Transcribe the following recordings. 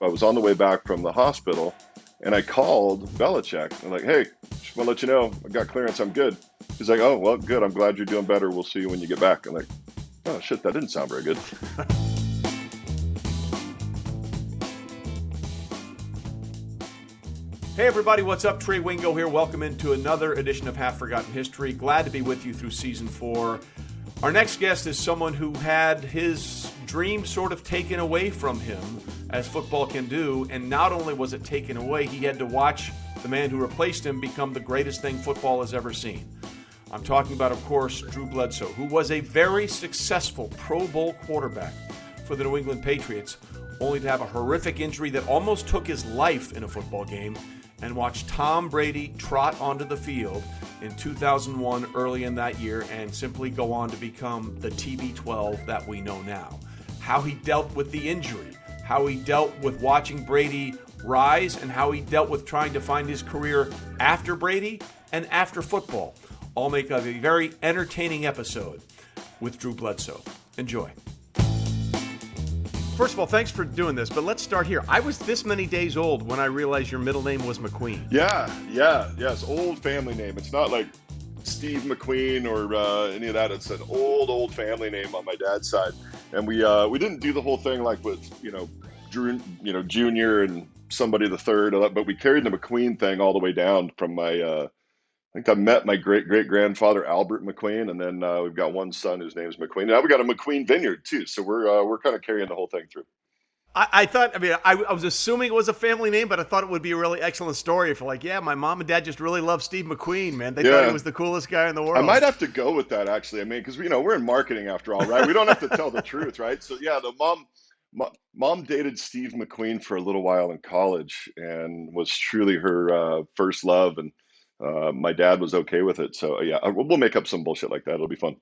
I was on the way back from the hospital, and I called Belichick. I'm like, hey, just want to let you know, I got clearance. I'm good. He's like, oh, well, good. I'm glad you're doing better. We'll see you when you get back. I'm like, oh, shit, that didn't sound very good. Hey everybody, what's up? Trey Wingo here. Welcome into another edition of Half Forgotten History. Glad to be with you through season 4. Our next guest is someone who had his dream sort of taken away from him, as football can do, and not only was it taken away, he had to watch the man who replaced him become the greatest thing football has ever seen. I'm talking about, of course, Drew Bledsoe, who was a very successful Pro Bowl quarterback for the New England Patriots, only to have a horrific injury that almost took his life in a football game, and watch Tom Brady trot onto the field in 2001 early in that year and simply go on to become the TB12 that we know now. How he dealt with the injury, how he dealt with watching Brady rise, and how he dealt with trying to find his career after Brady and after football, all make a very entertaining episode with Drew Bledsoe. Enjoy. First of all, thanks for doing this, but let's start here. I was this many days old when I realized your middle name was McQueen. Yeah, it's old family name. It's not like Steve McQueen or any of that. It's an old family name on my dad's side, and we didn't do the whole thing like with Drew, Junior and somebody the third, but we carried the McQueen thing all the way down from my. I think I met my great-great-grandfather Albert McQueen, and then we've got one son whose name's McQueen. Now we got a McQueen Vineyard too, so we're kind of carrying the whole thing through. I was assuming it was a family name, but I thought it would be a really excellent story for my mom and dad just really love Steve McQueen, man. They thought he was the coolest guy in the world. I might have to go with that, actually. I mean, because we're in marketing after all, right? We don't have to tell the truth, right? So yeah, the mom dated Steve McQueen for a little while in college and was truly her first love, and my dad was okay with it. So yeah, we'll make up some bullshit like that. It'll be fun.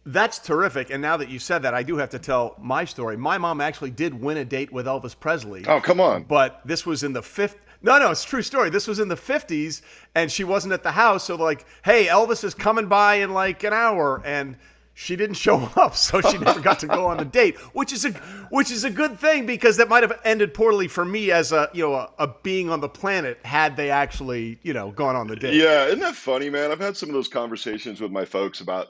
That's terrific. And now that you said that, I do have to tell my story. My mom actually did win a date with Elvis Presley. Oh, come on. But this was in the No, it's a true story. This was in the 50s, and she wasn't at the house. So hey, Elvis is coming by in like an hour, and she didn't show up, so she never got to go on the date, which is a good thing, because that might have ended poorly for me as a being on the planet had they actually gone on the date. Yeah, isn't that funny, man? I've had some of those conversations with my folks about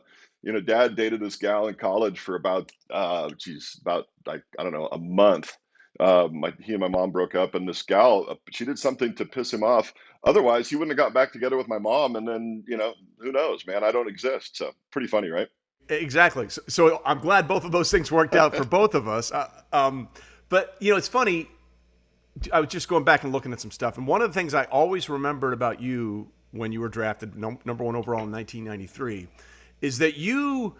dad dated this gal in college for about like I don't know, a month. He and my mom broke up, and this gal, she did something to piss him off. Otherwise, he wouldn't have got back together with my mom, and then who knows, man? I don't exist. So pretty funny, right? Exactly. So I'm glad both of those things worked out for both of us. But it's funny. I was just going back and looking at some stuff, and one of the things I always remembered about you when you were drafted number 1 overall in 1993 is that you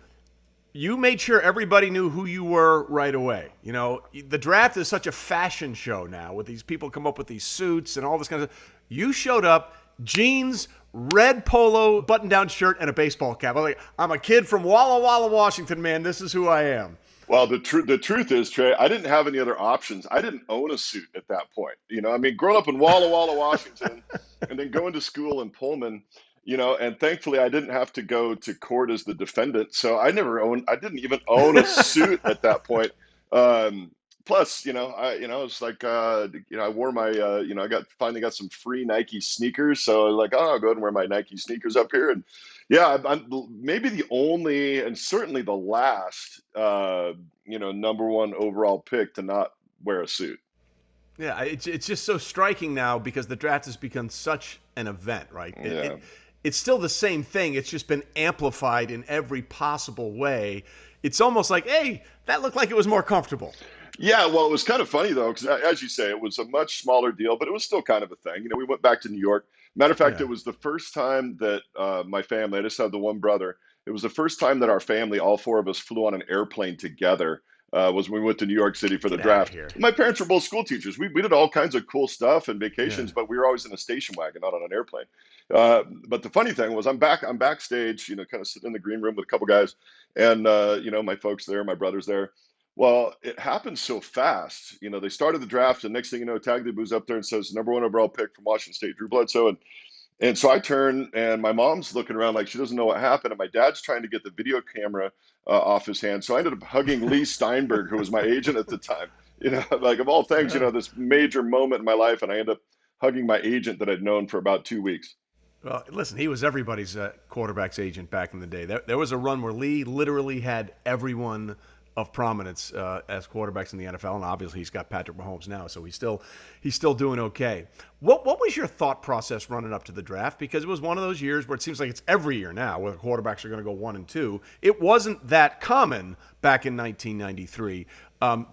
made sure everybody knew who you were right away. The draft is such a fashion show now, with these people come up with these suits and all this kind of stuff. You showed up, jeans, red polo, button-down shirt, and a baseball cap. I'm a kid from Walla Walla, Washington, man. This is who I am. Well, the truth is, Trey, I didn't have any other options. I didn't own a suit at that point. Growing up in Walla Walla, Washington, and then going to school in Pullman, and thankfully I didn't have to go to court as the defendant. So I didn't even own a suit at that point. Plus, it's like, I wore my, finally got some free Nike sneakers. So I was like, oh, I'll go ahead and wear my Nike sneakers up here. And yeah, I'm maybe the only, and certainly the last, number 1 overall pick to not wear a suit. Yeah, it's just so striking now, because the draft has become such an event, right? It's still the same thing. It's just been amplified in every possible way. It's almost like, hey, that looked like it was more comfortable. Yeah, well, it was kind of funny, though, because as you say, it was a much smaller deal, but it was still kind of a thing. We went back to New York. Matter of fact, It was the first time that my family, I just had the one brother, it was the first time that our family, all 4 of us, flew on an airplane together, was when we went to New York City for the draft. My parents were both school teachers. We did all kinds of cool stuff and vacations, but we were always in a station wagon, not on an airplane. But the funny thing was I'm backstage, kind of sitting in the green room with a couple guys, and, my folks there, my brother's there. Well, it happened so fast. They started the draft, and next thing you know, Tagliabue's up there and says, number 1 overall pick from Washington State, Drew Bledsoe. And so I turn, and my mom's looking around like she doesn't know what happened, and my dad's trying to get the video camera off his hand. So I ended up hugging Lee Steinberg, who was my agent at the time. Like of all things, Yeah. this major moment in my life, and I end up hugging my agent that I'd known for about 2 weeks. Well, listen, he was everybody's quarterback's agent back in the day. There was a run where Lee literally had everyone of prominence as quarterbacks in the NFL, and obviously he's got Patrick Mahomes now, so he's still doing okay. What was your thought process running up to the draft? Because it was one of those years where it seems like it's every year now where the quarterbacks are going to go 1 and 2. It wasn't that common back in 1993.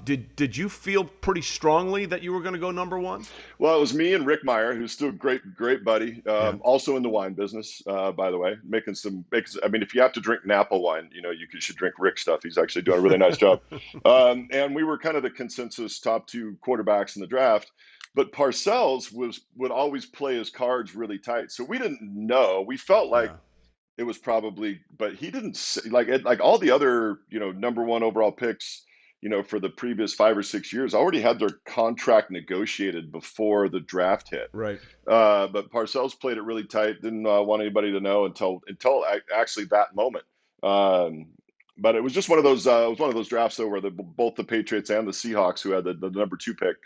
Did you feel pretty strongly that you were going to go number 1? Well, it was me and Rick Meyer, who's still a great buddy, Yeah. also in the wine business, by the way, I mean, if you have to drink Napa wine, should drink Rick stuff. He's actually doing a really nice job. And we were kind of the consensus top 2 quarterbacks in the draft, but Parcells would always play his cards really tight. So we didn't know. We felt like Yeah. it was probably, but he didn't say, like all the other, number 1 overall picks, for the previous 5 or 6 years, already had their contract negotiated before the draft hit. Right. But Parcells played it really tight. Didn't want anybody to know until actually that moment. But it was just one of those. It was one of those drafts though, where both the Patriots and the Seahawks, who had the number 2 pick,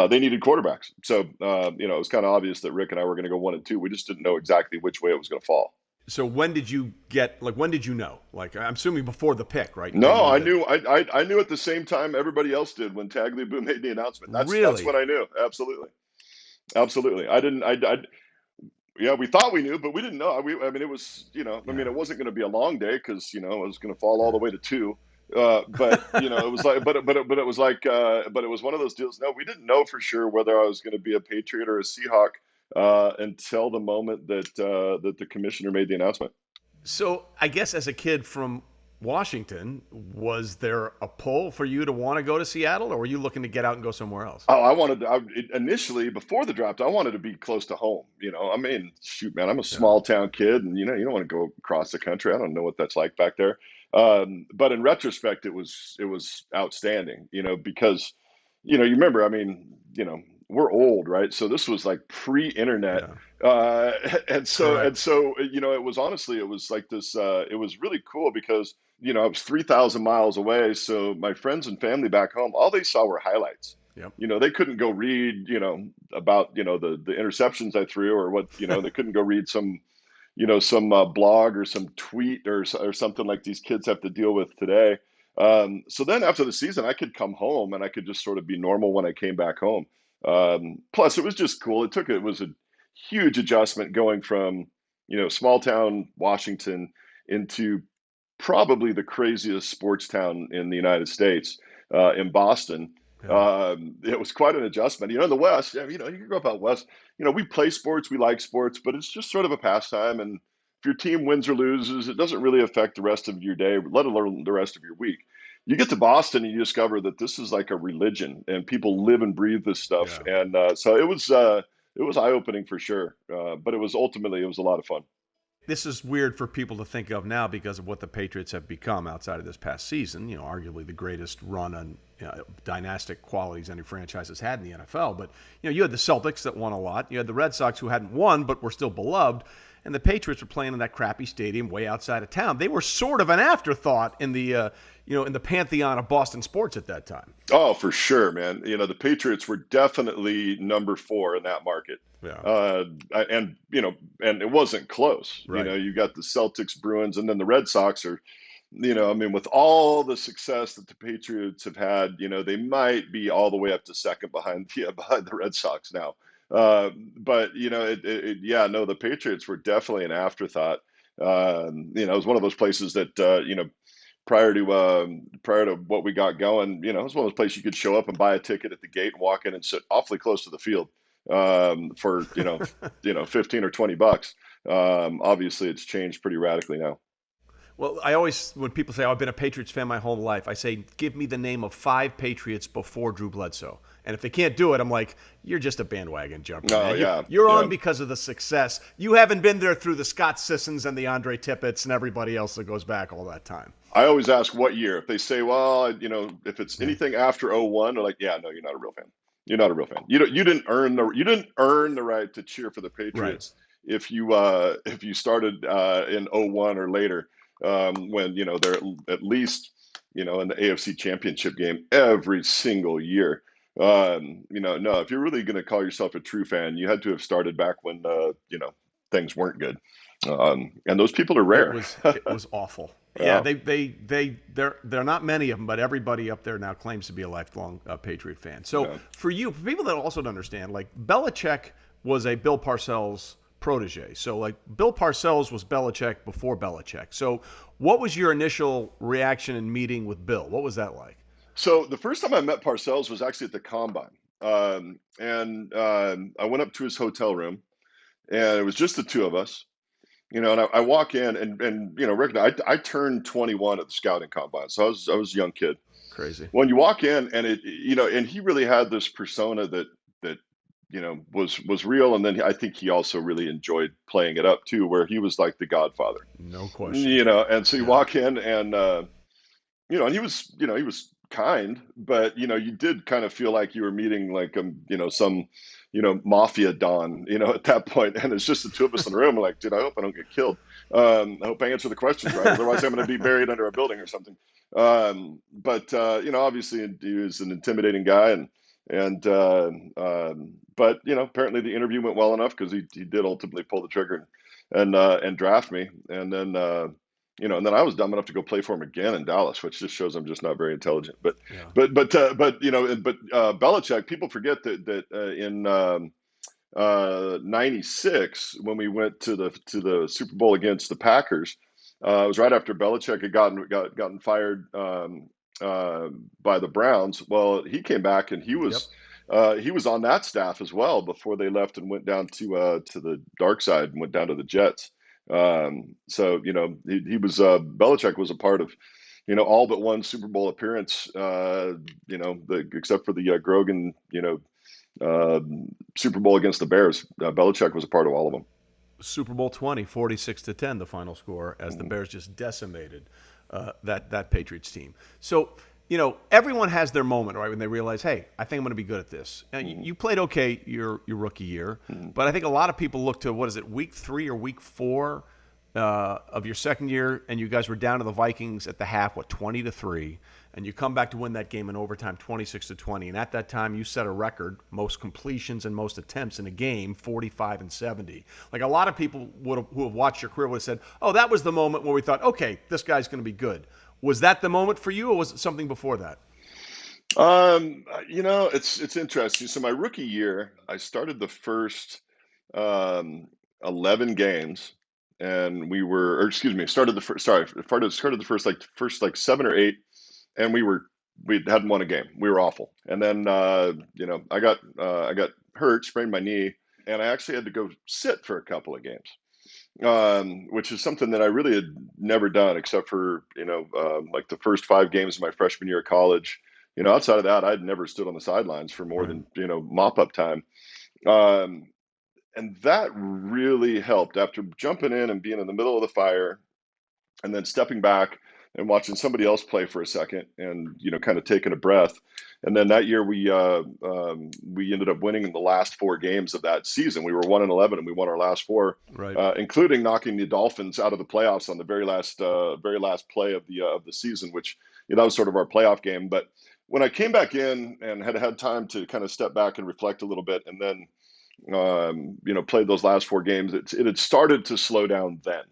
they needed quarterbacks. So it was kind of obvious that Rick and I were going to go 1 and 2. We just didn't know exactly which way it was going to fall. So when did you know? Like, I'm assuming before the pick, right? No, I knew. I knew at the same time everybody else did when Tagliabue made the announcement. That's Really? when I knew. Absolutely. I didn't. Yeah, we thought we knew, but we didn't know. I mean, it was. I mean, it wasn't going to be a long day because it was going to fall all the way to 2. But it was like, but it was like, but it was one of those deals. No, we didn't know for sure whether I was going to be a Patriot or a Seahawk until the moment that the commissioner made the announcement. So I guess as a kid from Washington, was there a pull for you to want to go to Seattle, or were you looking to get out and go somewhere else? Oh, I wanted to, initially before the draft, I wanted to be close to home. I mean, shoot, man, I'm a Yeah. small town kid, and you don't want to go across the country. I don't know what that's like back there. But in retrospect, it was outstanding. Because you remember, I mean, we're old, right? So this was like pre-internet, Yeah. and Correct. so it was honestly, it was like this. It was really cool because I was 3,000 miles away. So my friends and family back home, all they saw were highlights. Yep. They couldn't go read, about the interceptions I threw, or what. They couldn't go read some blog or some tweet or something like these kids have to deal with today. So then after the season, I could come home and I could just sort of be normal when I came back home. Plus, it was just cool. It was a huge adjustment going from, small town Washington into probably the craziest sports town in the United States, in Boston. Yeah. It was quite an adjustment. In the West, you grew up out West, we play sports, we like sports, but it's just sort of a pastime. And if your team wins or loses, it doesn't really affect the rest of your day, let alone the rest of your week. You get to Boston and you discover that this is like a religion and people live and breathe this stuff. Yeah. And so it was eye opening for sure. But it was a lot of fun. This is weird for people to think of now because of what the Patriots have become outside of this past season. Arguably the greatest run on dynastic qualities any franchise has had in the NFL. But you had the Celtics that won a lot. You had the Red Sox who hadn't won but were still beloved, and the Patriots were playing in that crappy stadium way outside of town. They were sort of an afterthought in the in the pantheon of Boston sports at that time. Oh, for sure, man. The Patriots were definitely number 4 in that market. Yeah. And it wasn't close. Right. You got the Celtics, Bruins, and then the Red Sox are, I mean, with all the success that the Patriots have had, they might be all the way up to second behind the Red Sox now. But yeah, no, the Patriots were definitely an afterthought. It was one of those places that prior to what we got going, it was one of those places you could show up and buy a ticket at the gate and walk in and sit awfully close to the field for 15 or $20. Obviously, it's changed pretty radically now. Well, I always, when people say, oh, I've been a Patriots fan my whole life, I say, give me the name of 5 Patriots before Drew Bledsoe. And if they can't do it, I'm like, you're just a bandwagon jumper. Oh, Man. yeah. You're on because of the success. You haven't been there through the Scott Sissons and the Andre Tippett's and everybody else that goes back all that time. I always ask what year. If they say, well, if it's anything after 01, they're like, yeah, no, you're not a real fan. You're not a real fan. You didn't earn the right to cheer for the Patriots if you started in 01 or later, when they're at least in the AFC Championship game every single year. No, if you're really going to call yourself a true fan, you had to have started back when, things weren't good. And those people are It rare. was awful. Yeah, Yeah. they're not many of them, but everybody up there now claims to be a lifelong Patriot fan. So Yeah. for you, for people that also don't understand, like Belichick was a Bill Parcells protege. So like Bill Parcells was Belichick before Belichick. So what was your initial reaction in meeting with Bill? What was that like? So the first time I met Parcells was actually at the combine. And I went up to his hotel room, and it was just the two of us. And I walk in, Rick, I turned 21 at the scouting combine, so I was a young kid. Crazy. When you walk in, and he really had this persona that was real, and then I think he also really enjoyed playing it up too, where he was like the Godfather. No question. And so you Yeah. walk in, and and he was kind, but you did kind of feel like you were meeting like some mafia don, at that point, and it's just the two of us in the room. Like, dude, I hope I don't get killed. I hope I answer the questions right, otherwise I'm going to be buried under a building or something. But obviously he was an intimidating guy, but apparently the interview went well enough, because he did ultimately pull the trigger and draft me, and then. And then I was dumb enough to go play for him again in Dallas, which just shows I'm just not very intelligent. But Yeah. Belichick, people forget that in '96, when we went to the Super Bowl against the Packers, it was right after Belichick had gotten fired uh, by the Browns. Well, he came back, and he Yep. was he was on that staff as well before they left and went down to the dark side and went down to the Jets. So he was Belichick was a part of all but one Super Bowl appearance. Except for the Grogan uh, Super Bowl against the Bears. Belichick was a part of all of them. Super Bowl 20, 46-10, the final score, as the Mm-hmm. Bears just decimated that Patriots team. So, everyone has their moment, right, when they realize, hey, I think I'm going to be good at this. And you played okay your rookie year, Mm-hmm. but I think a lot of people look to, what is it, week 3 or week 4 of your second year, and you guys were down to the Vikings at the half, 20-3, and you come back to win that game in overtime, 26-20. And at that time, you set a record, most completions and most attempts in a game, 45-70. Like, a lot of people who have watched your career would have said, "Oh, that was the moment where we thought, okay, this guy's going to be good." Was that the moment for you, or was it something before that? It's interesting. So my rookie year, I started the first um, 11 games, and or excuse me, started the first. Sorry, started the first like 7 or 8, and we hadn't won a game. We were awful, and then I got hurt, sprained my knee, and I actually had to go sit for a couple of games, which is something that I really had never done, except for like the first 5 games of my freshman year of college. Outside of that, I'd never stood on the sidelines for more Right. than mop up time, um, and that really helped after jumping in and being in the middle of the fire, and then stepping back and watching somebody else play for a second, and kind of taking a breath. And then that year we ended up winning in the last 4 games of that season. We were 1-11, and we won our last 4, Right. including knocking the Dolphins out of the playoffs on the very last play of the season, which that was sort of our playoff game. But when I came back in and had time to kind of step back and reflect a little bit, and then played those last 4 games, it had started to slow down then.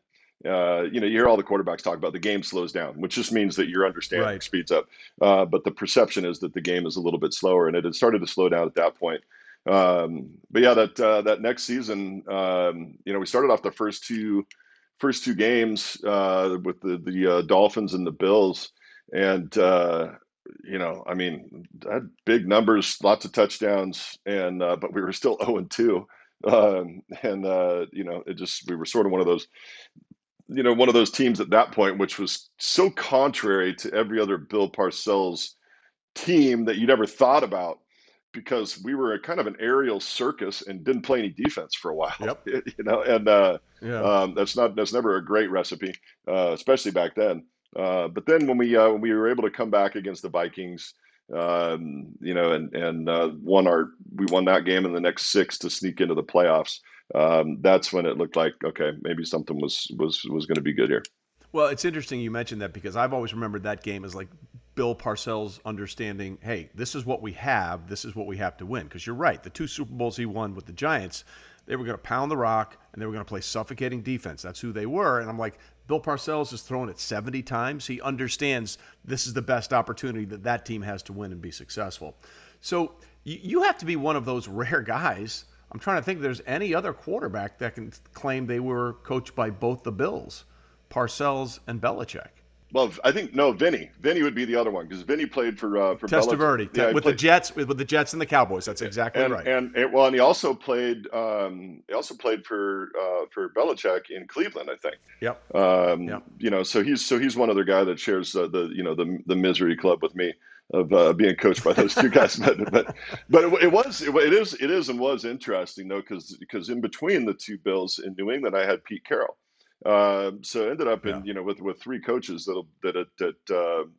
You hear all the quarterbacks talk about the game slows down, which just means that your understanding Right. speeds up. But the perception is that the game is a little bit slower, and it had started to slow down at that point. But yeah, that next season, we started off the first two games with the Dolphins and the Bills, and I mean, had big numbers, lots of touchdowns, and but we were still 0-2. And it just we were sort of one of those teams at that point, which was so contrary to every other Bill Parcells team that you never thought about, because we were a kind of an aerial circus and didn't play any defense for a while. Yep. And Yeah. that's never a great recipe, especially back then. But then when we were able to come back against the Vikings, and we won that game and the next 6 to sneak into the playoffs. That's when it looked like, okay, maybe something was going to be good here. Well, it's interesting you mentioned that, because I've always remembered that game as like Bill Parcells understanding, hey, this is what we have. This is what we have to win. Because you're right. The 2 Super Bowls he won with the Giants, they were going to pound the rock and they were going to play suffocating defense. That's who they were. And I'm like, Bill Parcells is throwing it 70 times. He understands this is the best opportunity that team has to win and be successful. So you have to be one of those rare guys. I'm trying to think if there's any other quarterback that can claim they were coached by both the Bills, Parcells and Belichick. Well, I think Vinny. Vinny would be the other one because Vinny played for Testaverde. Yeah, with the Jets and the Cowboys. That's exactly right. And he also played. He also played for Belichick in Cleveland, I think. Yep. So he's one other guy that shares the misery club with me of being coached by those two guys. But it is and was interesting though because in between the two Bills in New England, I had Pete Carroll. So I ended up in with 3 coaches that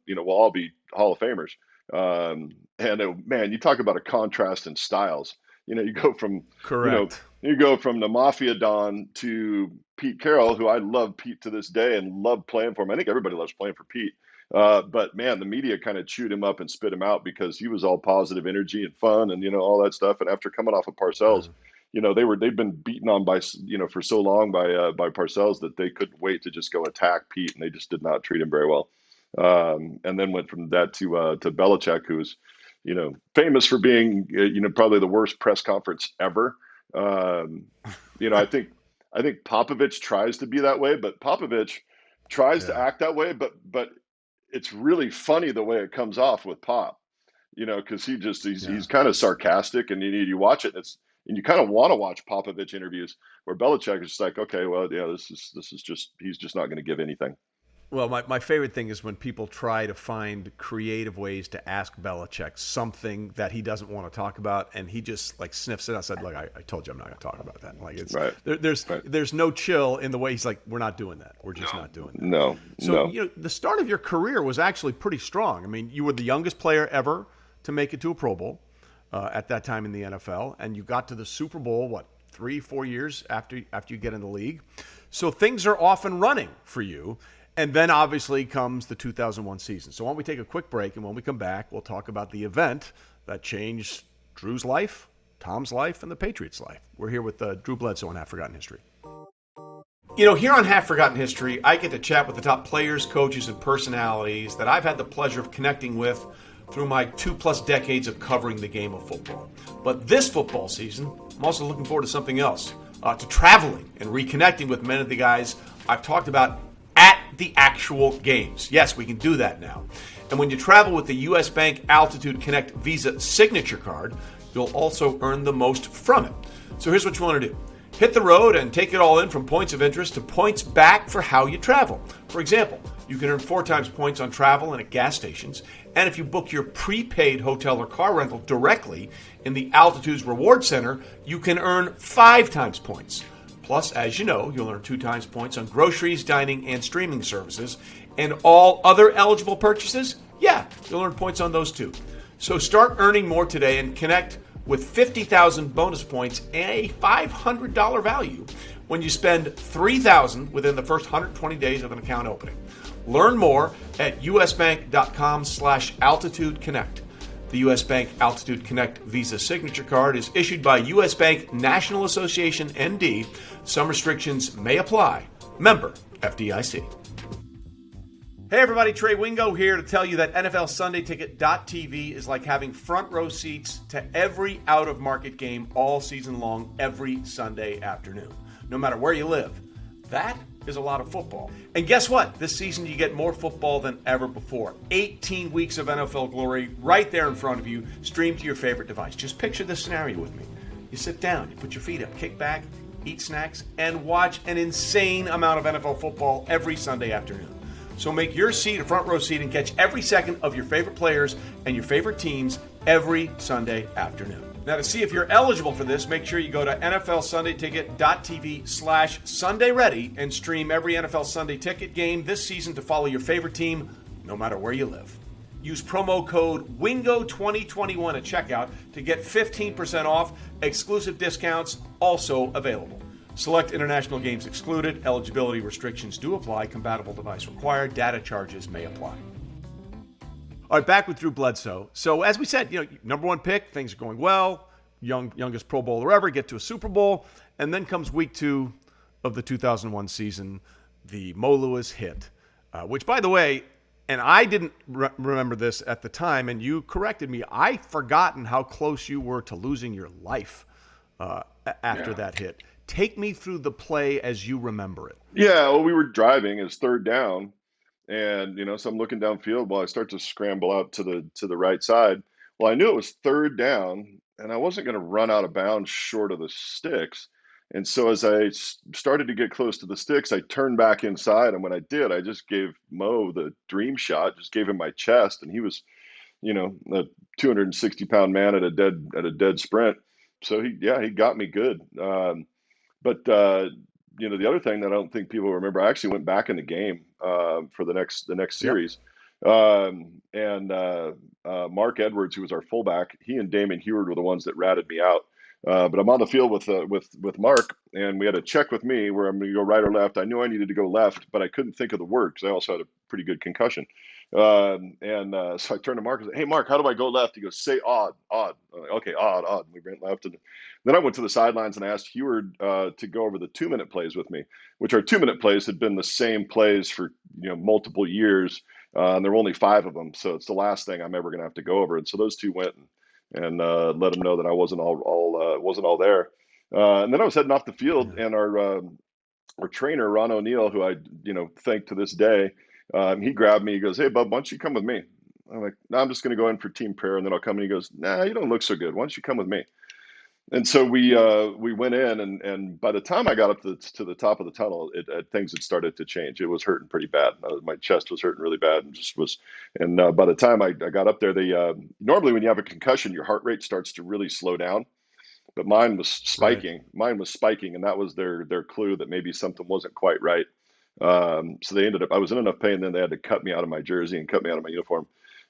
will all be Hall of Famers. Man, you talk about a contrast in styles. You go from correct. You go from the Mafia Don to Pete Carroll, who I love Pete to this day and love playing for him. I think everybody loves playing for Pete. But man, the media kind of chewed him up and spit him out because he was all positive energy and fun and all that stuff. And after coming off of Parcells. They'd been beaten on by for so long by Parcells that they couldn't wait to just go attack Pete, and they just did not treat him very well. And then went from that to Belichick, who's famous for being probably the worst press conference ever. I think Popovich tries to be that way, but Popovich tries to act that way, but it's really funny the way it comes off with Pop, because he's kind of sarcastic, and you watch it, and you kind of want to watch Popovich interviews where Belichick is just like, okay, well, yeah, this is just he's just not going to give anything. Well, my favorite thing is when people try to find creative ways to ask Belichick something that he doesn't want to talk about, and he just like sniffs it out. Said, "Look, I told you I'm not going to talk about that." Like it's right. There's no chill in the way he's like, "We're not doing that. We're just not doing that." No. So the start of your career was actually pretty strong. I mean, you were the youngest player ever to make it to a Pro Bowl. At that time in the NFL, and you got to the Super Bowl, 3-4 years after you get in the league. So things are off and running for you. And then obviously comes the 2001 season. So why don't we take a quick break, and when we come back, we'll talk about the event that changed Drew's life, Tom's life, and the Patriots' life. We're here with Drew Bledsoe on Half Forgotten History. Here on Half Forgotten History, I get to chat with the top players, coaches, and personalities that I've had the pleasure of connecting with through my 2+ decades of covering the game of football. But this football season, I'm also looking forward to something else, to traveling and reconnecting with many of the guys I've talked about at the actual games. Yes, we can do that now. And when you travel with the U.S. Bank Altitude Connect Visa Signature Card, you'll also earn the most from it. So here's what you want to do. Hit the road and take it all in from points of interest to points back for how you travel. For example, you can earn 4 times points on travel and at gas stations. And if you book your prepaid hotel or car rental directly in the Altitude's Reward Center, you can earn 5 times points. Plus, as you know, you'll earn 2 times points on groceries, dining, and streaming services. And all other eligible purchases, you'll earn points on those too. So start earning more today and connect with 50,000 bonus points and a $500 value when you spend $3,000 within the first 120 days of an account opening. Learn more at usbank.com/altitude connect. The U.S. Bank Altitude Connect Visa Signature Card is issued by U.S. Bank National Association, ND. Some restrictions may apply. Member FDIC. Hey everybody, Trey Wingo here to tell you that NFL Sunday Ticket.tv is like having front row seats to every out-of-market game all season long, every Sunday afternoon, no matter where you live. That is a lot of football. And guess what? This season you get more football than ever before. 18 weeks of NFL glory right there in front of you, streamed to your favorite device. Just picture this scenario with me. You sit down, you put your feet up, kick back, eat snacks, and watch an insane amount of NFL football every Sunday afternoon. So make your seat a front row seat and catch every second of your favorite players and your favorite teams every Sunday afternoon. Now, to see if you're eligible for this, make sure you go to NFLSundayTicket.tv/SundayReady and stream every NFL Sunday Ticket game this season to follow your favorite team, no matter where you live. Use promo code WINGO2021 at checkout to get 15% off. Exclusive discounts also available. Select international games excluded. Eligibility restrictions do apply. Compatible device required. Data charges may apply. All right, back with Drew Bledsoe. So as we said, number one pick, things are going well. Youngest Pro Bowler ever, get to a Super Bowl, and then comes week 2 of the 2001 season, the Mo Lewis hit, which, by the way, and I didn't remember this at the time, and you corrected me. I'd forgotten how close you were to losing your life after that hit. Take me through the play as you remember it. Yeah, well, we were driving. It's third down, and so I'm looking downfield. Well, I start to scramble out to the right side. Well, I knew it was third down, and I wasn't going to run out of bounds short of the sticks. And so as I started to get close to the sticks, I turned back inside, and when I did, I just gave Mo the dream shot. Just gave him my chest, and he was, a 260-pound man at a dead sprint. So he got me good. But the other thing that I don't think people remember, I actually went back in the game for the next Yep. series, and Mark Edwards, who was our fullback, he and Damon Heward were the ones that ratted me out. But I'm on the field with Mark, and we had a check with me where I'm going to go right or left. I knew I needed to go left, but I couldn't think of the word because I also had a pretty good concussion. So I turned to Mark and said, "Hey, Mark, how do I go left?" He goes, "Say odd, odd." I'm like, okay, odd, odd. And we went left, and then I went to the sidelines and asked Heward to go over the 2-minute plays with me, which our 2-minute plays had been the same plays for multiple years. And there were only 5 of them, so it's the last thing I'm ever going to have to go over. And so those two went and let them know that I wasn't all there. And then I was heading off the field, and our trainer Ron O'Neill, who I thank to this day, he grabbed me. He goes, "Hey, bub, why don't you come with me?" I'm like, "No, I'm just going to go in for team prayer, and then I'll come." And he goes, "Nah, you don't look so good. Why don't you come with me?" And so we went in, and by the time I got up to the top of the tunnel, things had started to change. It was hurting pretty bad. My chest was hurting really bad, and just was. And by the time I got up there, they normally when you have a concussion, your heart rate starts to really slow down, but mine was Right. spiking. Mine was spiking, and that was their clue that maybe something wasn't quite right. So they ended up. I was in enough pain, then they had to cut me out of my jersey and cut me out of my uniform.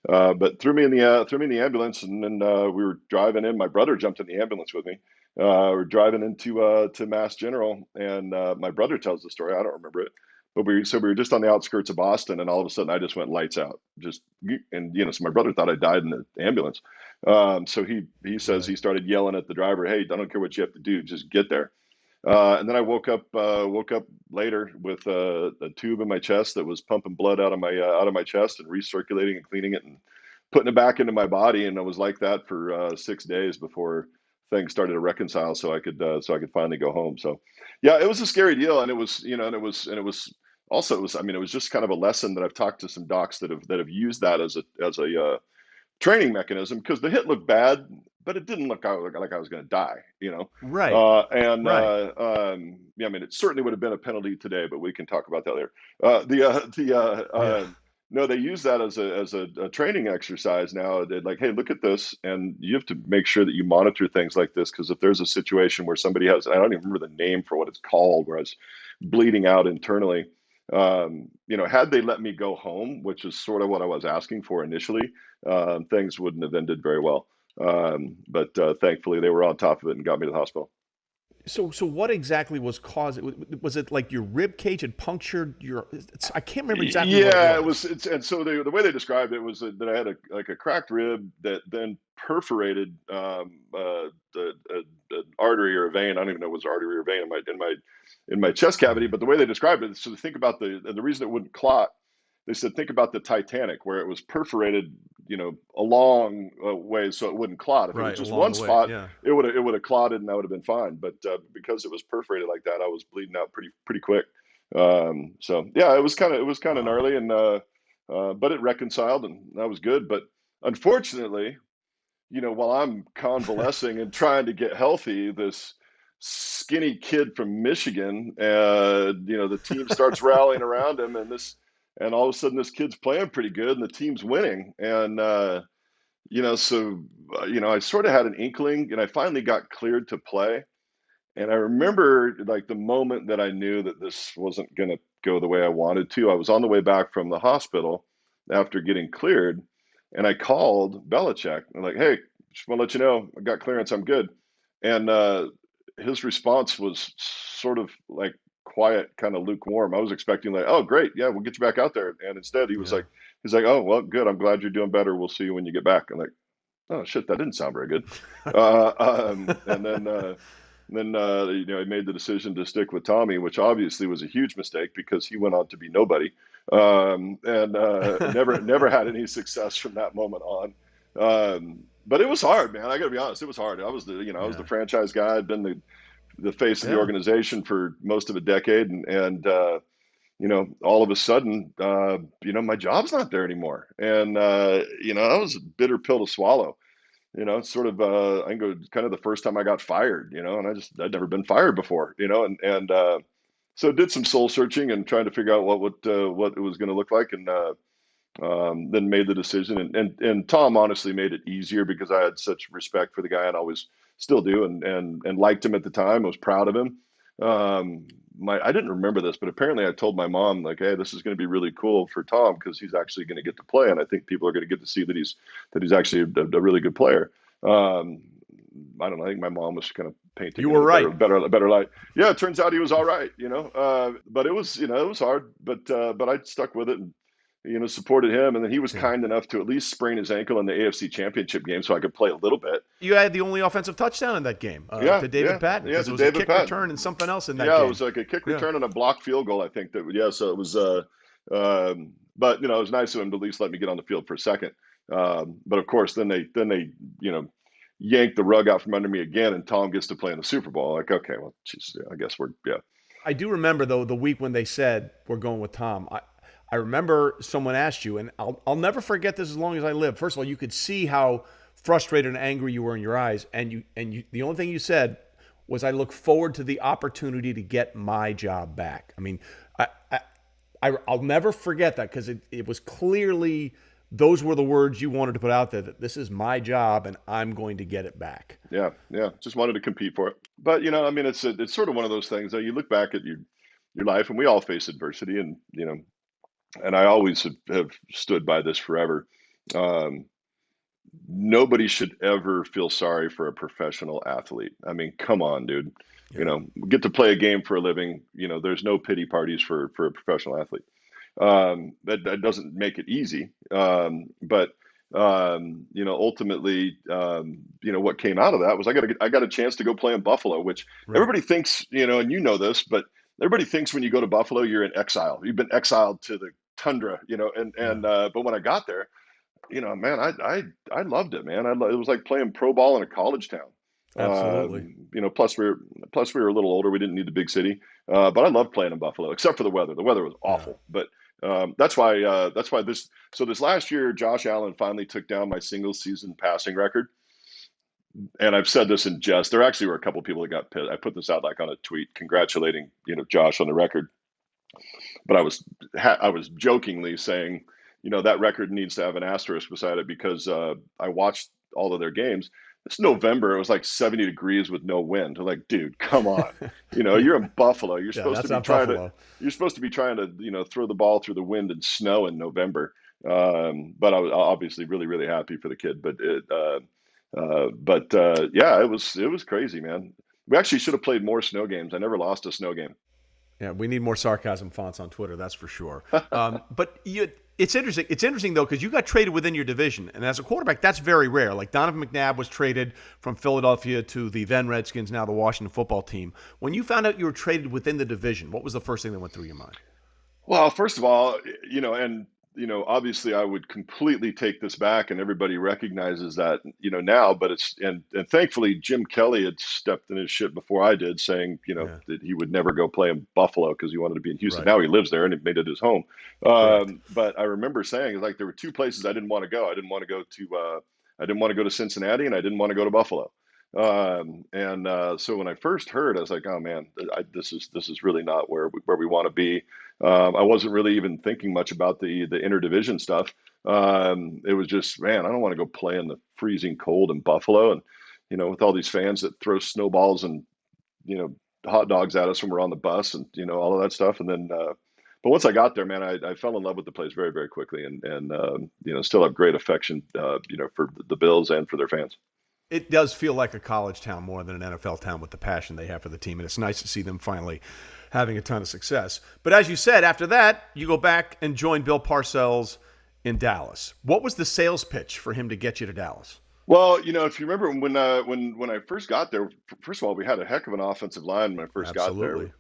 But threw me in the ambulance, and then we were driving in. My brother jumped in the ambulance with me. We're driving into to Mass General, and my brother tells the story. I don't remember it, but we were just on the outskirts of Boston, and all of a sudden I just went lights out. So my brother thought I died in the ambulance. So he says Right. he started yelling at the driver, "Hey, I don't care what you have to do, just get there." And then I woke up later with a tube in my chest that was pumping blood out of my chest and recirculating and cleaning it and putting it back into my body. And I was like that for 6 days before things started to reconcile, so I could finally go home. So, yeah, it was a scary deal, and it was also it was just kind of a lesson that I've talked to some docs that have used that as a training mechanism because the hit looked bad, but it didn't look like I was going to die. Right. And Right. yeah, it certainly would have been a penalty today, but we can talk about that later. Yeah. No, they use that as a training exercise now. They're like, "Hey, look at this," and you have to make sure that you monitor things like this because if there's a situation where somebody has, I don't even remember the name for what it's called, where I was bleeding out internally. Had they let me go home, which is sort of what I was asking for initially, things wouldn't have ended very well. But thankfully, they were on top of it and got me to the hospital. So what exactly was causing? Was it like your rib cage had punctured your? I can't remember exactly what it Yeah, it was. was. And so the way they described it was that I had a cracked rib that then perforated an artery or a vein. I don't even know if it was artery or vein in my chest cavity. But the way they described it, so think about the reason it wouldn't clot. They said think about the Titanic where it was perforated, a long way so it wouldn't clot. If it was Right just along one the way. spot, Yeah. it would have clotted and that would have been fine. But because it was perforated like that, I was bleeding out pretty quick. So yeah, it was kind of Wow. gnarly, and but it reconciled, and that was good. But unfortunately, while I'm convalescing and trying to get healthy, this skinny kid from Michigan, the team starts rallying around him, and all of a sudden this kid's playing pretty good, and the team's winning, and I sort of had an inkling, and I finally got cleared to play. And I remember like the moment that I knew that this wasn't going to go the way I wanted to. I was on the way back from the hospital after getting cleared, and I called Belichick. I'm like, "Hey, just want to let you know I got clearance. I'm good." And his response was sort of like quiet, kind of lukewarm. I was expecting like, "Oh, great, yeah, we'll get you back out there." And instead, he was Yeah. like, He's like, "Oh, well, good. I'm glad you're doing better. We'll see you when you get back." I'm like, "Oh shit, that didn't sound very good." And then he made the decision to stick with Tommy, which obviously was a huge mistake because he went on to be nobody, and never had any success from that moment on. But it was hard, man. I got to be honest, it was hard. I was the franchise guy. I'd been the face of the Yeah. organization for most of a decade, and all of a sudden, my job's not there anymore, and that was a bitter pill to swallow. It's sort of I think it was kind of the first time I got fired, and I'd never been fired before, and so did some soul searching and trying to figure out what it was going to look like, and then made the decision. And Tom honestly made it easier because I had such respect for the guy and always still do, and liked him at the time. I was proud of him. I didn't remember this, but apparently I told my mom, like, "Hey, this is going to be really cool for Tom because he's actually going to get to play, and I think people are going to get to see that he's actually a really good player." I don't know. I think my mom was kind of painting You it in were a right. better light. Yeah, it turns out he was all right, but it was, it was hard, but I stuck with it and, supported him. And then he was Yeah. kind enough to at least sprain his ankle in the AFC Championship game so I could play a little bit. You had the only offensive touchdown in that game Yeah, to David Patton yeah, because to it was a David kick Patton. return and something else in that Yeah, game. it was like a kick Yeah. return and a blocked field goal, I think. So it was, but it was nice of him to at least let me get on the field for a second. But of course, then they yanked the rug out from under me again, and Tom gets to play in the Super Bowl. Like, okay, well, geez, I guess yeah. I do remember, though, the week when they said we're going with Tom. I remember someone asked you, and I'll never forget this as long as I live. First of all, you could see how frustrated and angry you were in your eyes, and you the only thing you said was, "I look forward to the opportunity to get my job back." I mean, I'll never forget that because it was clearly those were the words you wanted to put out there, that this is my job and I'm going to get it back. Yeah, yeah. Just wanted to compete for it. But I mean, it's sort of one of those things that you look back at your life, and we all face adversity, and and I always have stood by this forever. Um, Nobody should ever feel sorry for a professional athlete. I mean, come on, dude. Yeah. We get to play a game for a living. There's no pity parties for a professional athlete. That doesn't make it easy. But ultimately, what came out of that was I got a chance to go play in Buffalo, which Right. everybody thinks, and this, but everybody thinks when you go to Buffalo, you're in exile. You've been exiled to the tundra, Yeah. but when I got there, man, I loved it, man. It was like playing pro ball in a college town. Absolutely. Plus we were a little older. We didn't need the big city, but I loved playing in Buffalo, except for the weather. The weather was Yeah. awful, but that's why this last year, Josh Allen finally took down my single season passing record. And I've said this in jest. There actually were a couple of people that got pissed. I put this out like on a tweet congratulating Josh on the record, but I was jokingly saying, that record needs to have an asterisk beside it because I watched all of their games. It's November. It was like 70 degrees with no wind. I'm like, dude, come on. You're in Buffalo. You're Yeah, supposed to that's be not trying to Buffalo. you're supposed to be trying to throw the ball through the wind and snow in November. But I was obviously really really happy for the kid. Yeah, it was crazy, man. We actually should have played more snow games. I never lost a snow game. Yeah, we need more sarcasm fonts on Twitter, that's for sure. But it's interesting. It's interesting, though, because you got traded within your division. And as a quarterback, that's very rare. Like Donovan McNabb was traded from Philadelphia to the then Redskins, now the Washington football team. When you found out you were traded within the division, what was the first thing that went through your mind? Well, first of all, and obviously I would completely take this back, and everybody recognizes that, now. But and thankfully Jim Kelly had stepped in his shit before I did, saying, Yeah, that he would never go play in Buffalo because he wanted to be in Houston. right. Now he lives there and he made it his home. Correct. But I remember saying, like, there were two places I didn't want to go. I didn't want to go to Cincinnati, and I didn't want to go to Buffalo. So when I first heard, I was like, oh man, this is really not where we want to be. I wasn't really even thinking much about the interdivision stuff. It was just, man, I don't want to go play in the freezing cold in Buffalo, and with all these fans that throw snowballs and you know hot dogs at us when we're on the bus, and all of that stuff. And then, but once I got there, man, I fell in love with the place very very quickly, and still have great affection, for the Bills and for their fans. It does feel like a college town more than an NFL town with the passion they have for the team, and it's nice to see them finally having a ton of success. But as you said, after that, you go back and join Bill Parcells in Dallas. What was the sales pitch for him to get you to Dallas? Well, if you remember when I first got there, first of all, we had a heck of an offensive line when I first got there, Absolutely.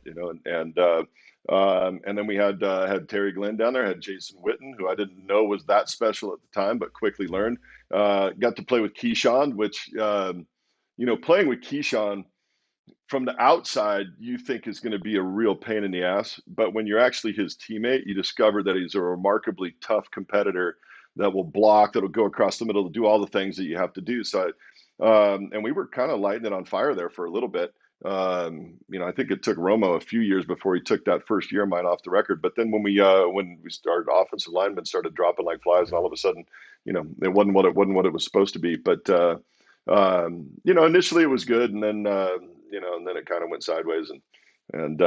and then we had Terry Glenn down there, had Jason Witten, who I didn't know was that special at the time, but quickly learned. Got to play with Keyshawn, which playing with Keyshawn from the outside, you think is going to be a real pain in the ass. But when you're actually his teammate, you discover that he's a remarkably tough competitor that will block, that'll go across the middle, to do all the things that you have to do. So, and we were kind of lighting it on fire there for a little bit. I think it took Romo a few years before he took that first year of mine off the record. But then when we started, offensive linemen started dropping like flies, and all of a sudden, it wasn't what it was supposed to be. But initially it was good, and then and then it kind of went sideways, and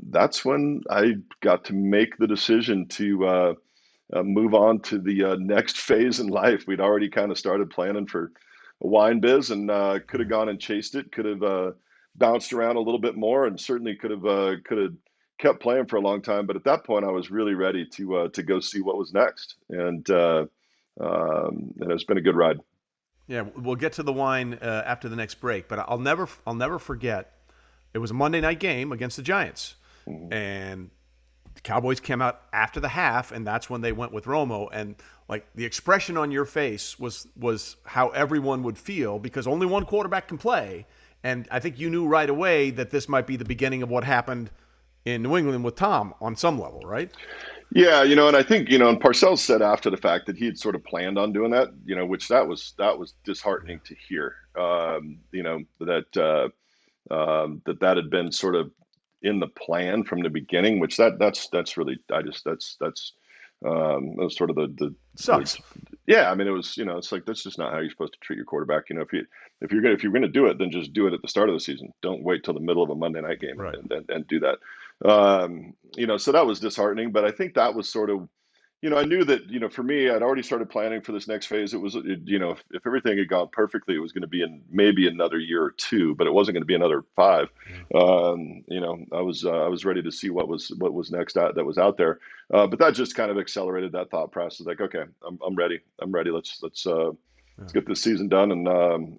that's when I got to make the decision to move on to the next phase in life. We'd already kind of started planning for a wine biz, and could have gone and chased it. Could have bounced around a little bit more, and certainly could have kept playing for a long time. But at that point, I was really ready to go see what was next, and it's been a good ride. Yeah, we'll get to the wine after the next break, but I'll never forget. It was a Monday night game against the Giants, and the Cowboys came out after the half, and that's when they went with Romo. And like the expression on your face was how everyone would feel, because only one quarterback can play. And I think you knew right away that this might be the beginning of what happened in New England with Tom on some level, right? Yeah, and I think, and Parcells said after the fact that he had sort of planned on doing that, which that was disheartening to hear. That had been sort of in the plan from the beginning, which that's really, that was sort of the Sucks. yeah. I mean, it was, it's like, that's just not how you're supposed to treat your quarterback. If you're gonna do it, then just do it at the start of the season. Don't wait till the middle of a Monday night game, Right. and do that. So that was disheartening, but I think that was sort of, I knew that, for me, I'd already started planning for this next phase. It was, if everything had gone perfectly, it was going to be in maybe another year or two, but it wasn't going to be another 5. I was ready to see what was next that was out there. But that just kind of accelerated that thought process. Like, okay, I'm ready. Let's get this season done.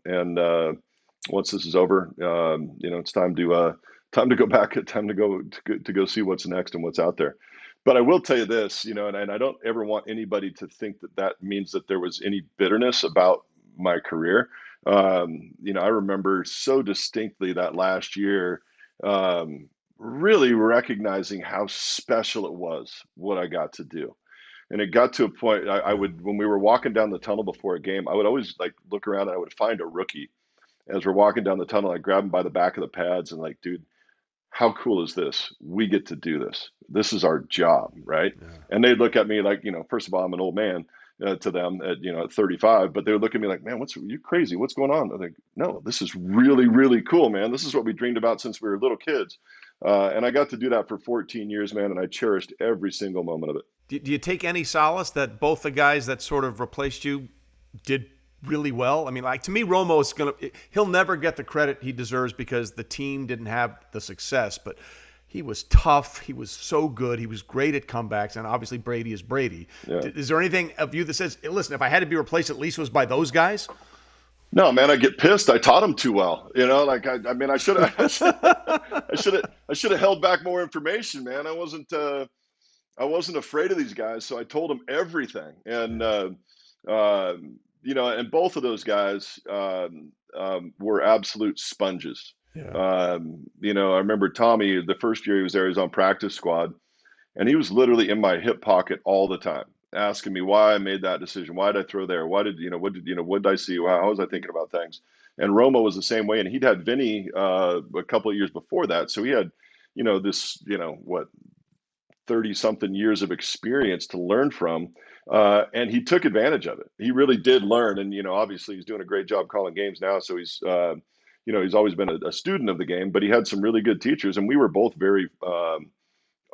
And once this is over, it's time to go back, time to go see what's next and what's out there. But I will tell you this, and I don't ever want anybody to think that means that there was any bitterness about my career. I remember so distinctly that last year, really recognizing how special it was what I got to do. And it got to a point I would, when we were walking down the tunnel before a game, I would always like look around and I would find a rookie as we're walking down the tunnel. I grab him by the back of the pads and like, dude, how cool is this? We get to do this. This is our job, right? Yeah. And they'd look at me like, first of all, I'm an old man to them at 35, but they would look at me like, man, you crazy? What's going on? I think, no, this is really, really cool, man. This is what we dreamed about since we were little kids. And I got to do that for 14 years, man, and I cherished every single moment of it. Do you take any solace that both the guys that sort of replaced you did really well? I mean, like, to me, he'll never get the credit he deserves because the team didn't have the success, but he was tough. He was so good. He was great at comebacks, and obviously Brady is Brady. Yeah. Is there anything of you that says, hey, listen, if I had to be replaced, at least it was by those guys? No, man, I get pissed. I taught him too well. Like I mean, I should have held back more information, man. I wasn't afraid of these guys, so I told them everything. And and both of those guys were absolute sponges. Yeah. I remember Tommy, the first year he was there, he was on practice squad, and he was literally in my hip pocket all the time, asking me why I made that decision. Why did I throw there? What did I see? How was I thinking about things? And Romo was the same way. And he'd had Vinny a couple of years before that. So he had, this, 30 something years of experience to learn from. And he took advantage of it. He really did learn. And, obviously he's doing a great job calling games now. So he's, he's always been a student of the game, but he had some really good teachers, and we were both very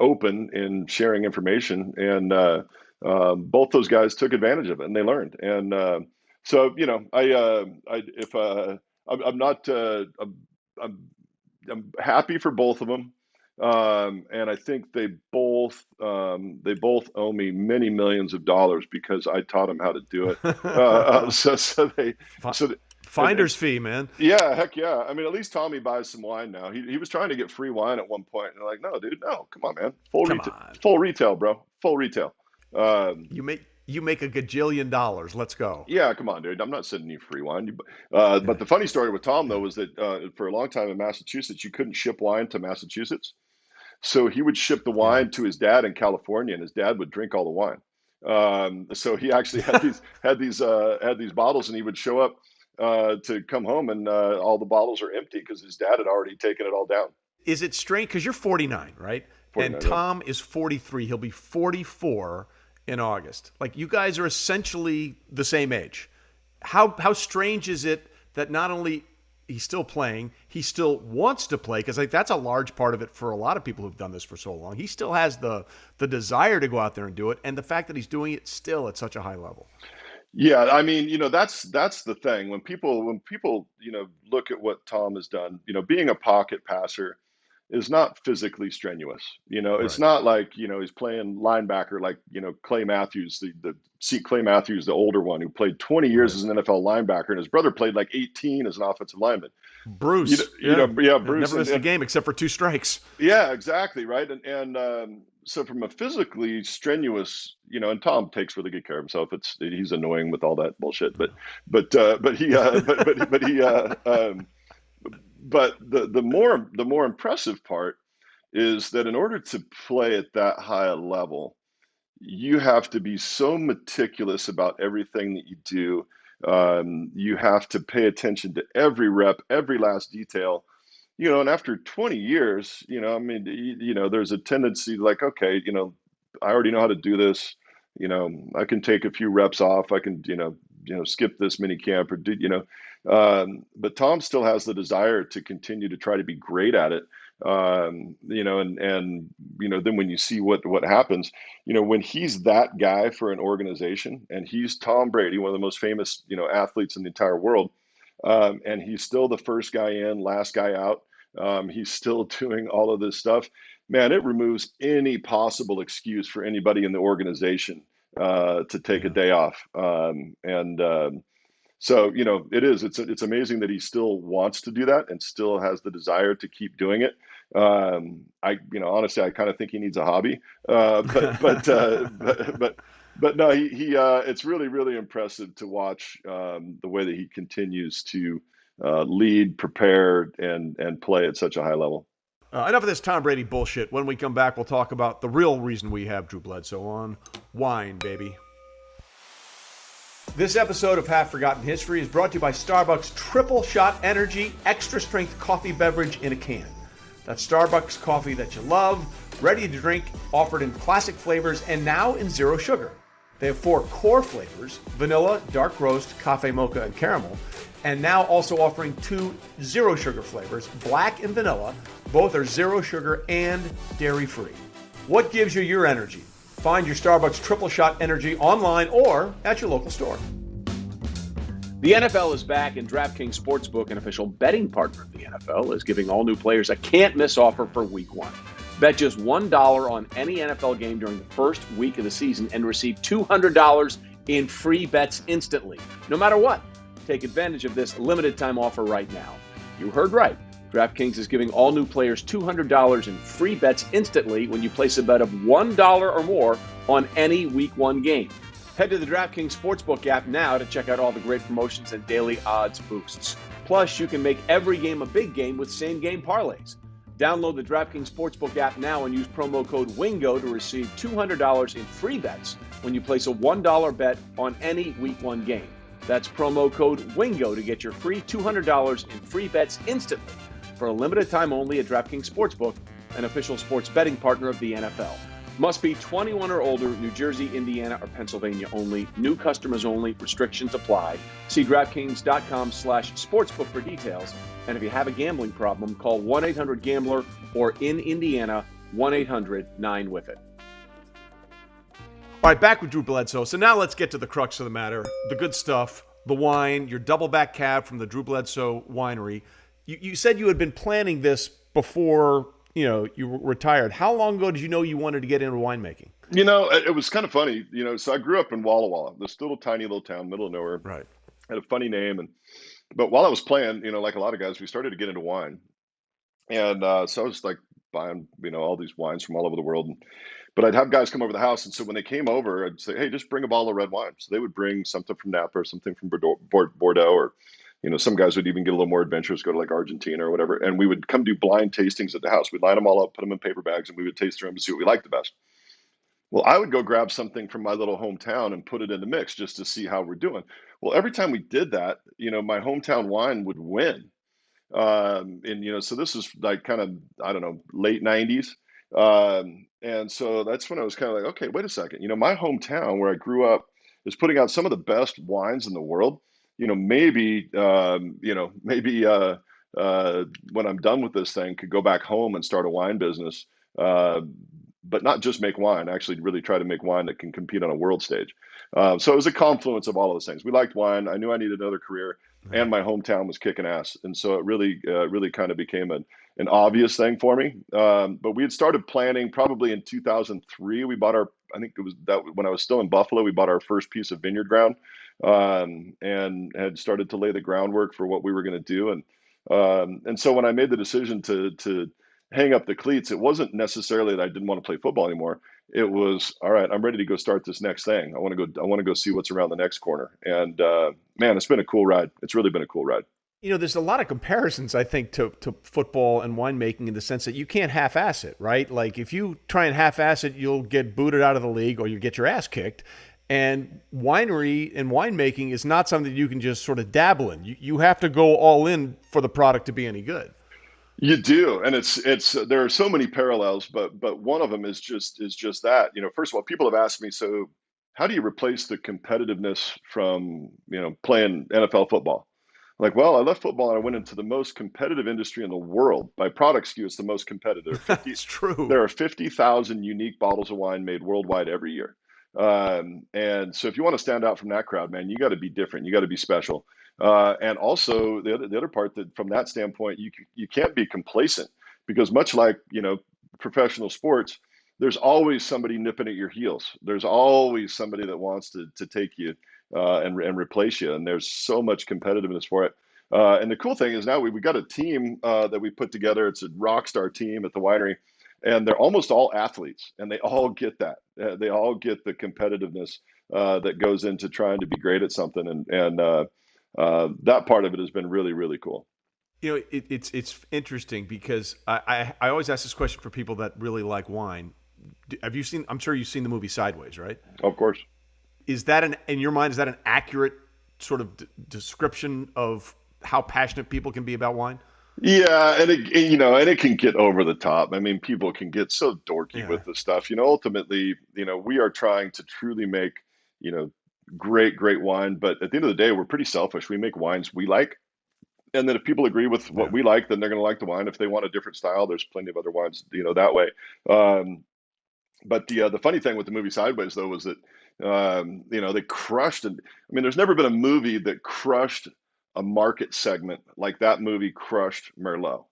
open in sharing information. And both those guys took advantage of it, and they learned. And so, I'm happy for both of them. And I think they both owe me many millions of dollars because I taught them how to do it. So they so Finder's fee, man. yeah, heck yeah. I mean, at least Tommy buys some wine now. He was trying to get free wine at one point, and they're like, no, dude, no, come on, man, Come on. full retail, bro, full retail. Um, You make a gajillion dollars. Let's go. yeah, come on, dude. I'm not sending you free wine. But the funny story with Tom though was that for a long time in Massachusetts, you couldn't ship wine to Massachusetts. So he would ship the Yeah. wine to his dad in California, and his dad would drink all the wine. So he actually had these bottles, and he would show up to come home, and all the bottles are empty because his dad had already taken it all down. Is it strange? Because you're 49, right? And 49, yeah. Tom is 43. He'll be 44 in August. Like, you guys are essentially the same age. How strange is it that not only he's still playing, he still wants to play, because like that's a large part of it for a lot of people who've done this for so long. He still has the desire to go out there and do it, and the fact that he's doing it still at such a high level. Yeah, I mean, that's the thing. When people look at what Tom has done, being a pocket passer is not physically strenuous. It's Right. not like, he's playing linebacker like, Clay Matthews, see Clay Matthews, the older one who played 20 years Right. as an NFL linebacker, and his brother played like 18 as an offensive lineman. Bruce. Yeah, Yeah, Bruce, never missed a and game except for 2 strikes. yeah, exactly, right. And so from a physically strenuous, and Tom takes really good care of himself. He's annoying with all that bullshit, but he but he but the more impressive part is that in order to play at that high a level, you have to be so meticulous about everything that you do. You have to pay attention to every rep, every last detail. And after 20 years, I mean, there's a tendency like, okay, I already know how to do this. I can take a few reps off. I can, skip this mini camp or do, but Tom still has the desire to continue to try to be great at it. And then when you see what happens, when he's that guy for an organization, and he's Tom Brady, one of the most famous, athletes in the entire world, and he's still the first guy in, last guy out. He's still doing all of this stuff. Man, it removes any possible excuse for anybody in the organization to take a Yeah. day off. So it's amazing that he still wants to do that and still has the desire to keep doing it. Honestly, I kind of think he needs a hobby. But no, it's really, really impressive to watch the way that he continues to lead, prepare, and play at such a high level. Enough of this Tom Brady bullshit. When we come back, we'll talk about the real reason we have Drew Bledsoe on. Wine, baby. This episode of Half Forgotten History is brought to you by Starbucks Triple Shot Energy Extra Strength Coffee Beverage in a Can. That's Starbucks coffee that you love, ready to drink, offered in classic flavors, and now in zero sugar. They have 4 core flavors: vanilla, dark roast, cafe mocha, and caramel. And now also offering 2 zero sugar flavors, black and vanilla. Both are zero sugar and dairy-free. What gives you your energy? Find your Starbucks Triple Shot Energy online or at your local store. The NFL is back, and DraftKings Sportsbook, an official betting partner of the NFL, is giving all new players a can't-miss offer for Week 1. Bet just $1 on any NFL game during the first week of the season and receive $200 in free bets instantly, no matter what. Take advantage of this limited-time offer right now. You heard right. DraftKings is giving all new players $200 in free bets instantly when you place a bet of $1 or more on any Week 1 game. Head to the DraftKings Sportsbook app now to check out all the great promotions and daily odds boosts. Plus, you can make every game a big game with same-game parlays. Download the DraftKings Sportsbook app now and use promo code WINGO to receive $200 in free bets when you place a $1 bet on any Week 1 game. That's promo code WINGO to get your free $200 in free bets instantly for a limited time only at DraftKings Sportsbook, an official sports betting partner of the NFL. Must be 21 or older, New Jersey, Indiana, or Pennsylvania only. New customers only. Restrictions apply. See DraftKings.com/sportsbook for details. And if you have a gambling problem, call 1-800-GAMBLER or in Indiana, 1-800-9-WITH-IT. All right, back with Drew Bledsoe. So now let's get to the crux of the matter, the good stuff, the wine, your Doubleback cab from the Drew Bledsoe winery. You said you had been planning this before you retired, how long ago did you know you wanted to get into winemaking? It was kind of funny. So I grew up in Walla Walla, this little tiny little town, middle of nowhere. Right. Had a funny name, but while I was playing, like a lot of guys, we started to get into wine, and so I was like buying, all these wines from all over the world. But I'd have guys come over the house, and so when they came over, I'd say, "Hey, just bring a bottle of red wine." So they would bring something from Napa or something from Bordeaux, or some guys would even get a little more adventurous, go to like Argentina or whatever, and we would come do blind tastings at the house. We'd line them all up, put them in paper bags, and we would taste them to see what we liked the best. Well, I would go grab something from my little hometown and put it in the mix just to see how we're doing. Well, every time we did that, my hometown wine would win. And so this was like kind of, I don't know, late 90s. And so that's when I was kind of like, okay, wait a second. My hometown where I grew up is putting out some of the best wines in the world. Maybe when I'm done with this thing, could go back home and start a wine business. But not just make wine, actually really try to make wine that can compete on a world stage. So it was a confluence of all of those things. We liked wine. I knew I needed another career, and my hometown was kicking ass. And so it really kind of became an obvious thing for me. But we had started planning probably in 2003. We bought I think it was that when I was still in Buffalo, we bought our first piece of vineyard ground, and had started to lay the groundwork for what we were going to do. And so when I made the decision to hang up the cleats, it wasn't necessarily that I didn't want to play football anymore. It was, all right, I'm ready to go start this next thing. I want to go see what's around the next corner. And man, it's been a cool ride. It's really been a cool ride. There's a lot of comparisons, I think, to football and winemaking in the sense that you can't half-ass it, right? Like if you try and half-ass it, you'll get booted out of the league or you get your ass kicked. And winery and winemaking is not something you can just sort of dabble in. You have to go all in for the product to be any good. You do, and it's there are so many parallels, but one of them is just that. First of all, people have asked me, so how do you replace the competitiveness from playing NFL football? Like, well, I left football and I went into the most competitive industry in the world. By product SKU, it's the most competitive. That's true. There are 50,000 unique bottles of wine made worldwide every year, and so if you want to stand out from that crowd, man, you got to be different. You got to be special. And also the other part that from that standpoint, you can't be complacent, because much like, professional sports, there's always somebody nipping at your heels. There's always somebody that wants to take you and replace you. And there's so much competitiveness for it. And the cool thing is now we got a team that we put together. It's a rock star team at the winery, and they're almost all athletes, and they all get that. They all get the competitiveness that goes into trying to be great at something. And that part of it has been really, really cool. It's interesting because I always ask this question for people that really like wine. I'm sure you've seen the movie Sideways, right? Of course. Is that in your mind, is that an accurate sort of description of how passionate people can be about wine? Yeah, and it can get over the top. I mean, people can get so dorky with this stuff. Ultimately, we are trying to truly make, great wine, but at the end of the day, we're pretty selfish. We make wines we like, and then if people agree with what we like, then they're going to like the wine. If they want a different style, there's plenty of other wines, that way. But the funny thing with the movie Sideways, though, was that they crushed it. I mean, there's never been a movie that crushed a market segment like that movie crushed Merlot.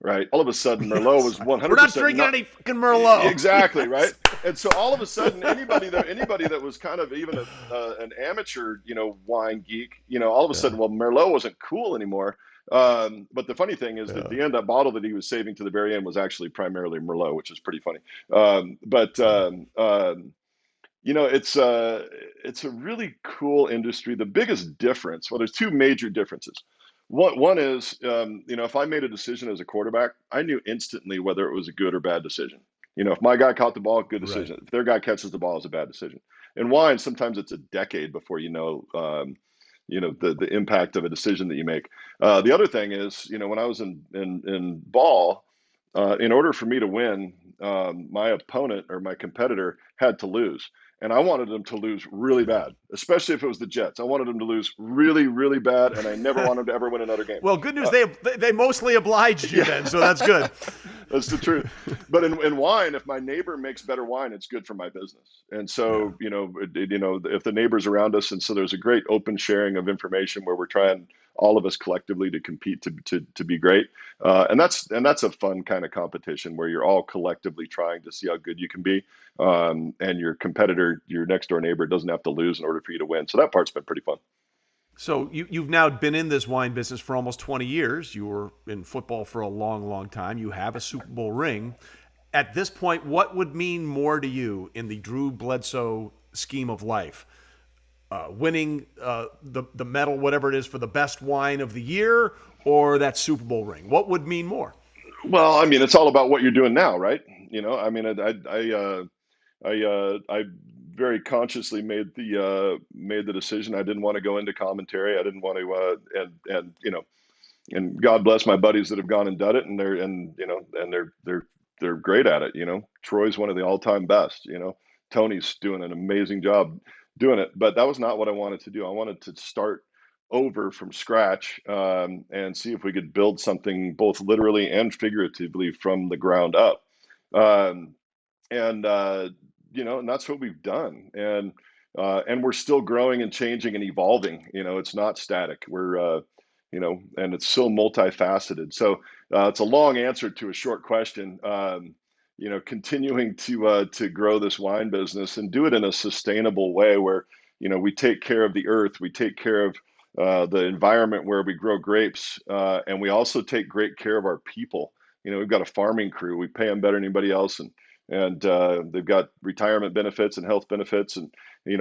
Right. All of a sudden, Merlot was 100%. We're not drinking any fucking Merlot. Exactly. Right. And so all of a sudden, anybody that was kind of even an amateur, wine geek, all of a sudden, well, Merlot wasn't cool anymore. But the funny thing is that the end, that bottle that he was saving to the very end was actually primarily Merlot, which is pretty funny. It's a really cool industry. The biggest difference, well, there's two major differences. One is, if I made a decision as a quarterback, I knew instantly whether it was a good or bad decision. If my guy caught the ball, good decision. Right. If their guy catches the ball, it's a bad decision. In wine, sometimes it's a decade before the impact of a decision that you make. The other thing is, when I was in ball, in order for me to win, my opponent or my competitor had to lose. And I wanted them to lose really bad, especially if it was the Jets. I wanted them to lose really, really bad, and I never wanted them to ever win another game. Well, good news, they mostly obliged you then, so that's good. That's the truth. But in wine, if my neighbor makes better wine, it's good for my business. And so, if the neighbors around us, and so there's a great open sharing of information where we're trying all of us collectively to compete to be great. And that's a fun kind of competition where you're all collectively trying to see how good you can be. And your competitor, your next door neighbor, doesn't have to lose in order for you to win. So that part's been pretty fun. So you've now been in this wine business for almost 20 years. You were in football for a long, long time. You have a Super Bowl ring. At this point, what would mean more to you in the Drew Bledsoe scheme of life? Winning the medal, whatever it is, for the best wine of the year, or that Super Bowl ring? What would mean more? Well, I mean, it's all about what you're doing now, right? I mean, I very consciously made the decision. I didn't want to go into commentary. I didn't want to, and God bless my buddies that have gone and done it, and they're great at it. Troy's one of the all-time best. Tony's doing an amazing job doing it, but that was not what I wanted to do. I wanted to start over from scratch, and see if we could build something both literally and figuratively from the ground up. And that's what we've done. And we're still growing and changing and evolving. It's not static. We're, and it's so multifaceted. So it's a long answer to a short question. Continuing to grow this wine business and do it in a sustainable way where, we take care of the earth, we take care of the environment where we grow grapes, and we also take great care of our people. We've got a farming crew. We pay them better than anybody else, and they've got retirement benefits and health benefits. And,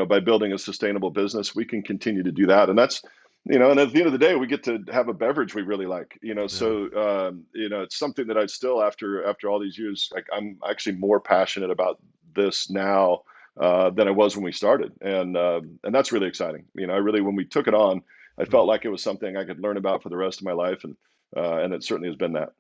by building a sustainable business, we can continue to do that. And that's, and at the end of the day, we get to have a beverage we really like, so, it's something that I still, after all these years, I'm actually more passionate about this now than I was when we started. And that's really exciting. When we took it on, I felt like it was something I could learn about for the rest of my life. And it certainly has been that.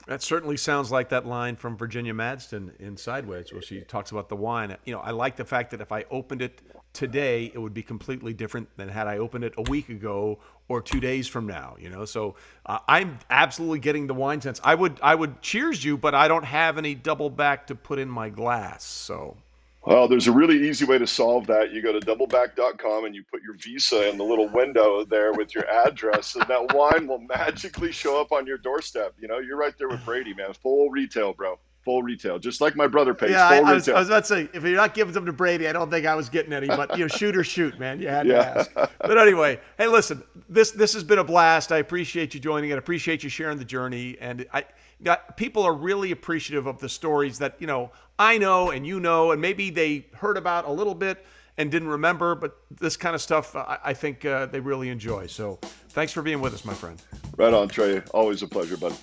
That certainly sounds like that line from Virginia Madsen in Sideways, where she talks about the wine. I like the fact that if I opened it today, it would be completely different than had I opened it a week ago or 2 days from now. So I'm absolutely getting the wine sense. I would cheers you, but I don't have any Doubleback to put in my glass. So. Well, there's a really easy way to solve that. You go to doubleback.com and you put your Visa in the little window there with your address, and that wine will magically show up on your doorstep. You're right there with Brady, man. Full retail, bro. Full retail. Just like my brother pays. Yeah, full I retail. was about to say, if you're not giving them to Brady, I don't think I was getting any. But, shoot or shoot, man. You had to ask. But anyway, hey, listen, this has been a blast. I appreciate you joining it. I appreciate you sharing the journey. And people are really appreciative of the stories that, I know and and maybe they heard about a little bit and didn't remember, but this kind of stuff I think they really enjoy. So thanks for being with us, my friend. Right on, Trey. Always a pleasure, bud.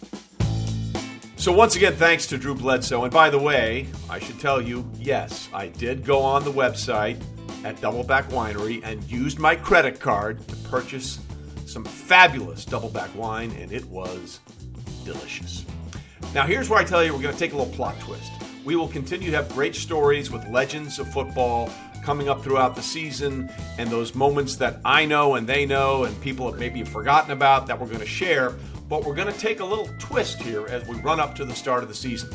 So once again, thanks to Drew Bledsoe. And by the way, I should tell you, yes, I did go on the website at Doubleback Winery and used my credit card to purchase some fabulous Doubleback wine, and it was delicious. Now, here's where I tell you we're going to take a little plot twist. We will continue to have great stories with legends of football coming up throughout the season, and those moments that I know and they know and people have maybe forgotten about that we're going to share. But we're going to take a little twist here as we run up to the start of the season.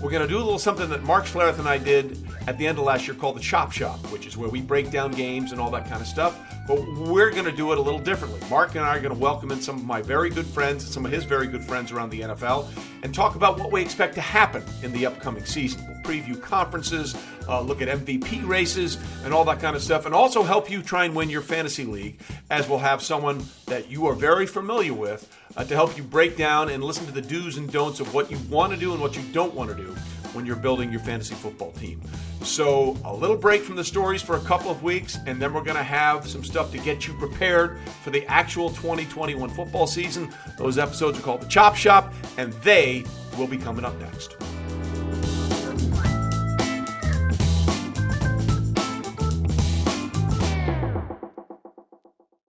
We're going to do a little something that Mark Schlereth and I did at the end of last year called the Chop Shop, which is where we break down games and all that kind of stuff. But we're going to do it a little differently. Mark and I are going to welcome in some of my very good friends and some of his very good friends around the NFL and talk about what we expect to happen in the upcoming season. We'll preview conferences, look at MVP races and all that kind of stuff, and also help you try and win your fantasy league, as we'll have someone that you are very familiar with to help you break down and listen to the do's and don'ts of what you want to do and what you don't want to do when you're building your fantasy football team. So a little break from the stories for a couple of weeks, and then we're going to have some stuff to get you prepared for the actual 2021 football season. Those episodes are called the Chop Shop, and they will be coming up next.